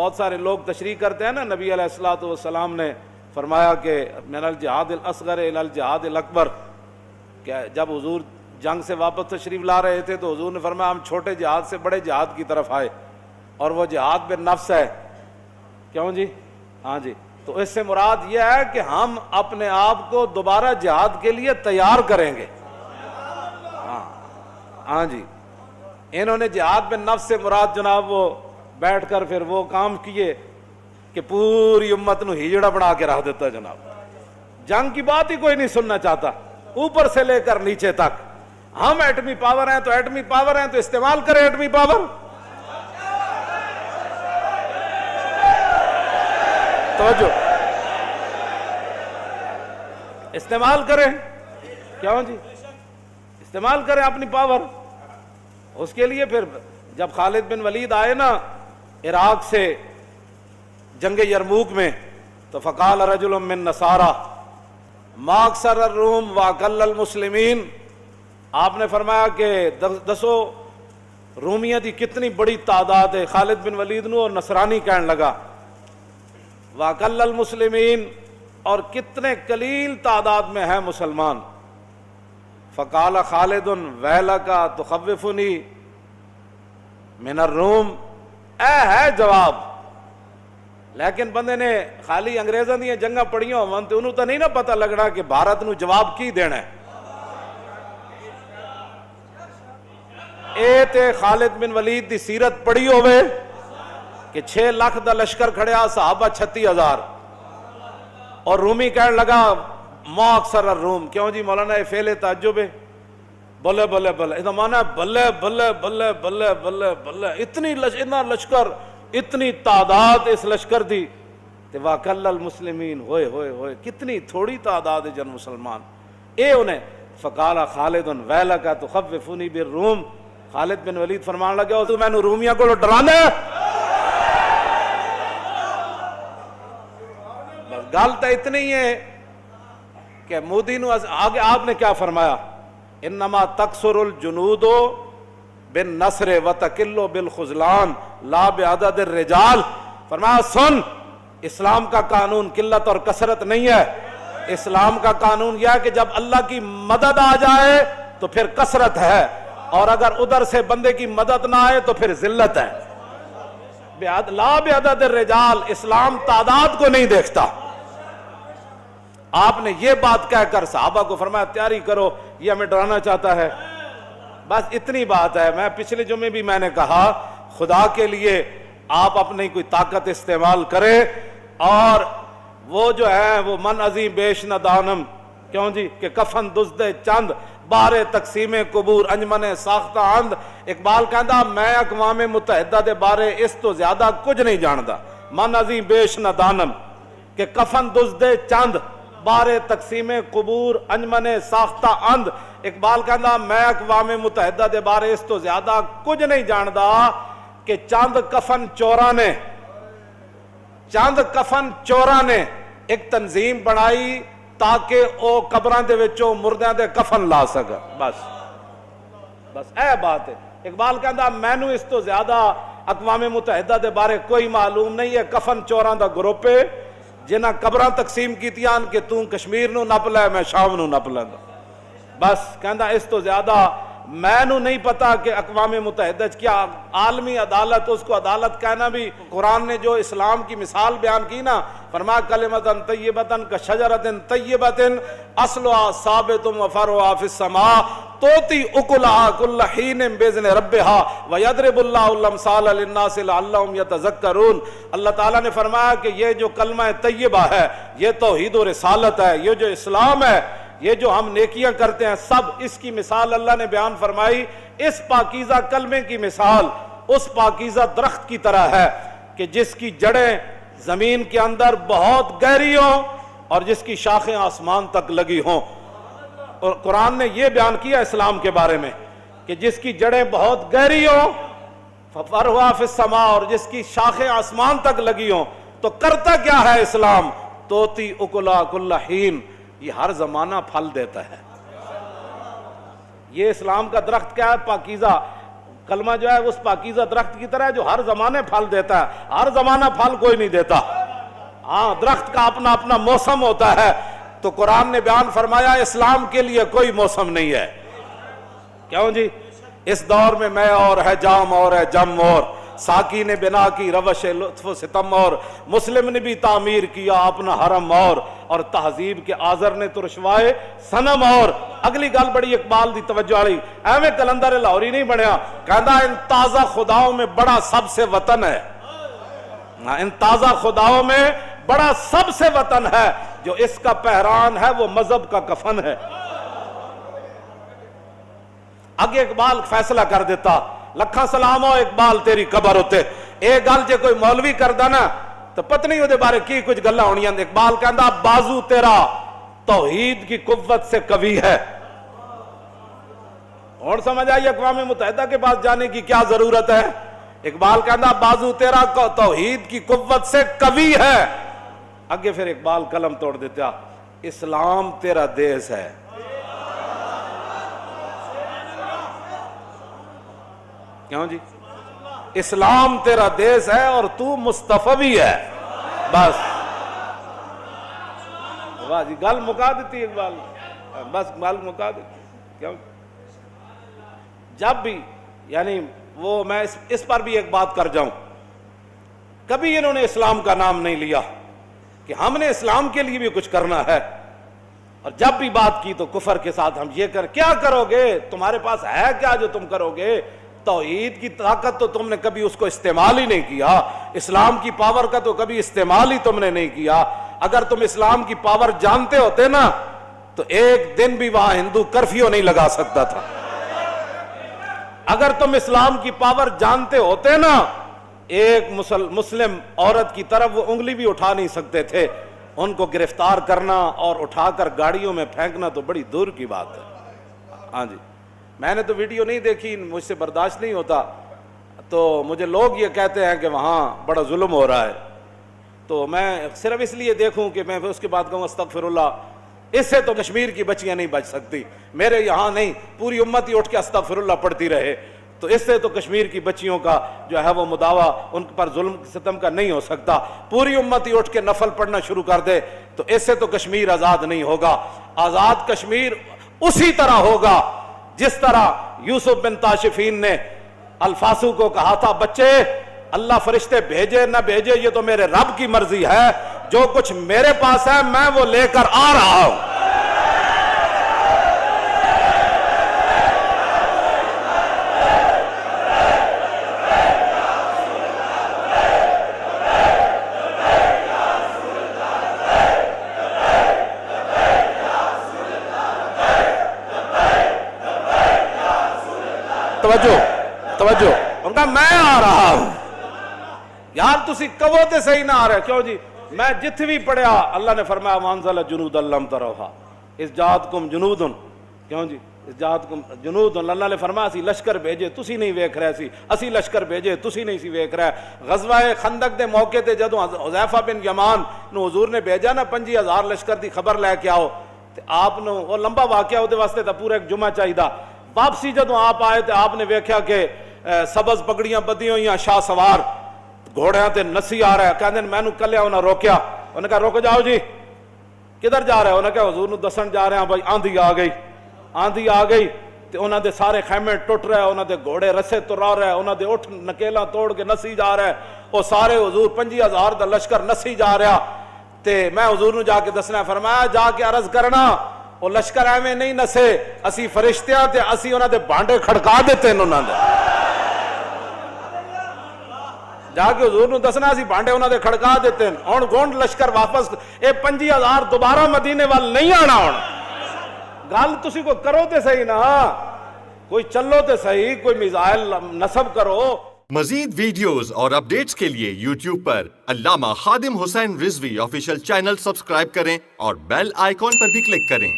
بہت سارے لوگ تشریح کرتے ہیں نا، نبی علیہ الصلوۃ والسلام نے فرمایا کہ من الجہاد الاصغر الی الجہاد الاکبر، کہ جب حضور جنگ سے واپس تشریف لا رہے تھے تو حضور نے فرمایا ہم چھوٹے جہاد سے بڑے جہاد کی طرف آئے، اور وہ جہاد بالنفس ہے۔ کیوں جی؟ ہاں جی، تو اس سے مراد یہ ہے کہ ہم اپنے آپ کو دوبارہ جہاد کے لیے تیار کریں گے۔ ہاں جی، انہوں نے جہاد بالنفس سے مراد جناب وہ بیٹھ کر پھر وہ کام کیے کہ پوری امت نو ہجڑا بنا کے رکھ دیتا جناب، جنگ کی بات ہی کوئی نہیں سننا چاہتا، اوپر سے لے کر نیچے تک۔ ہم ایٹمی پاور ہیں تو ایٹمی پاور ہیں تو استعمال کریں ایٹمی پاور، توجہ، استعمال کریں۔ کیوں جی؟ استعمال کریں اپنی پاور۔ اس کے لیے پھر جب خالد بن ولید آئے نا عراق سے جنگ یرموک میں، تو فقال رجل من نصارى ما اکثر الروم واقل المسلمین، آپ نے فرمایا کہ دسو رومیہ دی کتنی بڑی تعداد ہے، خالد بن ولید نو اور نصرانی کہنے لگا واقل المسلمین، اور کتنے قلیل تعداد میں ہیں مسلمان۔ فقال خالد ویلک تخوفنی من الروم، اے ہے جواب، لیکن بندے نے خالی انگریزاں دی جنگاں پڑھیاں ہون تے انہوں تو نہیں نا پتہ لگنا کہ بھارت نو جواب کی دینا ہے۔ اے تے خالد بن ولید دی سیرت پڑھی ہوئے کہ 6 لاکھ دا لشکر کھڑیا، صحابہ 36,000، اور رومی کہنے لگا ما اکثر الروم۔ کیوں جی مولانا یہ فعل تعجب ہے، بلے بلے بلے، اس کا معنی ہے بلے بلے بلے بلے بلے بلے، اتنا لشکر، اتنی تعداد اس لشکر دی، تے واقل المسلمین، ہوئے ہوئے ہوئے کتنی تھوڑی تعداد ہے جن مسلمان۔ اے انہیں فقال خالد ویلک تخوفنی بالروم، خالد بن ولید فرمان لگا تو میں نے رومیہ کو ڈرانا ہے۔ بس گل تو اتنی ہے کہ مودی نو آگے آپ نے کیا فرمایا، انما تکثر الجنود بالنصر وتقل بالخذلان لا بعدد الرجال۔ فرمایا سن، اسلام کا قانون قلت اور کثرت نہیں ہے، اسلام کا قانون یہ ہے کہ جب اللہ کی مدد آ جائے تو پھر کثرت ہے، اور اگر ادھر سے بندے کی مدد نہ آئے تو پھر ذلت ہے۔ لا بعدد الرجال، اسلام تعداد کو نہیں دیکھتا۔ آپ نے یہ بات کہہ کر صحابہ کو فرمایا تیاری کرو، یہ ہمیں ڈرانا چاہتا ہے۔ بس اتنی بات ہے۔ میں پچھلے جمعے بھی میں نے کہا خدا کے لیے آپ اپنی کوئی طاقت استعمال کریں، اور وہ جو ہے وہ من عظیم بیش ندانم، کیوں جی کہ کفن دزدے چند بارے تقسیم قبور انجمن ساختہ اند۔ اقبال کہندا میں اقوام متحدہ دے بارے اس تو زیادہ کچھ نہیں جاندا، من عظیم بیش ندانم، کہ کفن دزدے چند بارے تقسیم قبور انجمن ساختہ اند۔ اقبال کہندا میں اقوام متحدہ دے بارے اس تو زیادہ کچھ نہیں جاندا کہ چند کفن چوراں نے ایک تنظیم بنائی تاکہ او قبراں دے وچوں مردیاں دے کفن لا سکا۔ بس اے بات ہے۔ اقبال کہندا مینوں اس تو زیادہ اقوام متحدہ دے بارے کوئی معلوم نہیں ہے، کفن چوراں دا گروپ ہے جنہاں قبراں تقسیم کیتیاں کہ توں کشمیر نو نپ لے میں شام نو نپ لیندا۔ بس کہندا اس تو زیادہ میں نو نہیں پتا کہ اقوام متحدہ کیا عالمی عدالت، اس کو عدالت کہنا بھی قرآن نے جو اسلام کی مثال بیان کی نا، فرمایا کلمۃ طیبۃ کشجرۃ طیبۃ اصلها ثابت وفرعها فی السماء تؤتی اکلها کل حین باذن ربها ویضرب اللہ الامثال للناس لعلهم یتذکرون۔ اللہ تعالیٰ نے فرمایا کہ یہ جو کلمہ طیبہ ہے، یہ توحید و رسالت ہے، یہ جو اسلام ہے، یہ جو ہم نیکیاں کرتے ہیں، سب اس کی مثال اللہ نے بیان فرمائی۔ اس پاکیزہ کلمے کی مثال اس پاکیزہ درخت کی طرح ہے کہ جس کی جڑیں زمین کے اندر بہت گہری ہوں اور جس کی شاخیں آسمان تک لگی ہوں۔ اور قرآن نے یہ بیان کیا اسلام کے بارے میں کہ جس کی جڑیں بہت گہری ہوں، فَفَرْوَا فِي السَّمَاء، اور جس کی شاخیں آسمان تک لگی ہوں۔ تو کرتا کیا ہے اسلام؟ توتی اکلا کل حین، یہ ہر زمانہ پھل دیتا ہے۔ یہ اسلام کا درخت کیا ہے؟ پاکیزہ کلمہ جو ہے اس پاکیزہ درخت کی طرح ہے جو ہر زمانے پھل دیتا ہے. ہر زمانہ پھل کوئی نہیں دیتا. ہاں درخت کا اپنا اپنا موسم ہوتا ہے. تو قرآن نے بیان فرمایا اسلام کے لیے کوئی موسم نہیں ہے. کیوں جی؟ اس دور میں اور ہے جام اور ہے جم اور ساکی نے بنا کی روش لطف و ستم اور مسلم نے بھی تعمیر کیا اپنا حرم اور تہذیب کے آزر نے تو رشوائے صنم اور. اگلی گل بڑی اقبال دی توجہ والی. ایویں کلندر لاہوری نہیں بنیا. کہندا ان تازہ خداؤں میں بڑا سب سے وطن ہے. ان تازہ خداؤں میں بڑا سب سے وطن ہے جو اس کا پہران ہے وہ مذہب کا کفن ہے. اگے اقبال فیصلہ کر دیتا لکھاں سلام ہو اقبال تیری قبر ہوتے. ایک گل جے کوئی مولوی کردا نا تو پتہ نہیں وہ بارے کی کچھ گلاں ہونیاں. اقبال کہندا بازو تیرا توحید کی قوت سے قوی ہے. اور سمجھ آئی اقوام متحدہ کے پاس جانے کی کیا ضرورت ہے. اقبال کہندا بازو تیرا توحید کی قوت سے قوی ہے. اگے پھر اقبال قلم توڑ دیتا اسلام تیرا دیس ہے. کیوں جی؟ اسلام تیرا دیس ہے اور تو مصطفی ہے. بس واہ جی گل مکا دیتی اقبال. بس گل مکا دیتی. کیوں؟ جب بھی یعنی وہ میں اس پر بھی ایک بات کر جاؤں. کبھی انہوں نے اسلام کا نام نہیں لیا کہ ہم نے اسلام کے لیے بھی کچھ کرنا ہے. اور جب بھی بات کی تو کفر کے ساتھ ہم یہ کیا کرو گے؟ تمہارے پاس ہے کیا جو تم کرو گے؟ توحید کی طاقت تو تم نے کبھی اس کو استعمال ہی نہیں کیا. اسلام کی پاور کا تو کبھی استعمال ہی تم نے نہیں کیا. اگر تم اسلام کی پاور جانتے ہوتے نا تو ایک دن بھی وہاں ہندو کرفیو نہیں لگا سکتا تھا. اگر تم اسلام کی پاور جانتے ہوتے نا ایک مسلم عورت کی طرف وہ انگلی بھی اٹھا نہیں سکتے تھے. ان کو گرفتار کرنا اور اٹھا کر گاڑیوں میں پھینکنا تو بڑی دور کی بات ہے. ہاں جی میں نے تو ویڈیو نہیں دیکھی, مجھ سے برداشت نہیں ہوتا. تو مجھے لوگ یہ کہتے ہیں کہ وہاں بڑا ظلم ہو رہا ہے, تو میں صرف اس لیے دیکھوں کہ میں اس کے بعد کہوں استغفر اللہ. اس سے تو کشمیر کی بچیاں نہیں بچ سکتی. میرے یہاں نہیں, پوری امت ہی اٹھ کے استغفر اللہ پڑھتی رہے تو اس سے تو کشمیر کی بچیوں کا جو ہے وہ مداوع ان پر ظلم ستم کا نہیں ہو سکتا. پوری امت ہی اٹھ کے نفل پڑھنا شروع کر دے تو اس سے تو کشمیر آزاد نہیں ہوگا. آزاد کشمیر اسی طرح ہوگا جس طرح یوسف بن تاشفین نے الفاسو کو کہا تھا بچے اللہ فرشتے بھیجے نہ بھیجے یہ تو میرے رب کی مرضی ہے, جو کچھ میرے پاس ہے میں وہ لے کر آ رہا ہوں. توجہ ان کا میں آ رہا ہوں. یار تسی کہو تے صحیح نہ آ رہے. کیوں جی؟ میں جتھ بھی پڑھیا اللہ نے فرمایا وانزل جنود لم تروها اس جاتکم جنود. کیوں جی؟ اس جاتکم جنود. اللہ نے فرمایا اسی لشکر بھیجے تسی نہیں ویکھ رہے سی, اسی لشکر بھیجے تسی نہیں سی ویکھ رہے. غزوہ خندق دے موقع تے جدوں حذیفہ بن یمان نو حضور نے بھیجا نا 50,000 لشکر دی خبر لے کے آؤ تے آپ نو وہ لمبا واقعہ اودے واسطے تا پورا ایک جمعہ چاہیدا. واپسی جدوں آپ آئے تے آپ نے ویکھیا کہ سبز پگڑیاں بدی ہوئیاں شاہ سوار گھوڑیاں تے نسی آ رہا ہے. کہندے مینوں کلیا انہاں روکیا, انہوں نے کہا رک جاؤ جی کدھر جا رہے ہیں؟ انہوں نے کہا حضور نو دسن جا رہے ہیں بھائی آندھی آ گئی تے انہاں دے سارے خیمے ٹوٹ رہے, انہاں دے گھوڑے رسے ترا رہے, انہاں دے اٹھ نکیلاں توڑ کے نسی جا رہے, وہ سارے حضور 50,000 دا لشکر نسی جا رہا. تے میں حضور نو جا کے دسنا, فرمایا جا کے عرض کرنا وہ لشکر ایویں نہیں نسے, اسی فرشتیاں تے اسی انہاں دے بانڈے کھڑکا دیتے انہاں دے. جا کے حضور نو دسنا اسی بانڈے انہاں دے کھڑکا دیتے ہیں. ہن گونڈ لشکر واپس اے 50,000 دوبارہ مدینے وال نہیں آنا. ہن گل تسی کو کرو تے صحیح نا, کوئی چلو تے صحیح, کوئی میزائل نصب کرو. مزید ویڈیوز اور اپڈیٹس کے لیے یوٹیوب پر علامہ Khadim Hussain Rizvi official channel subscribe کریں اور بیل آئیکن پر بھی کلک کریں.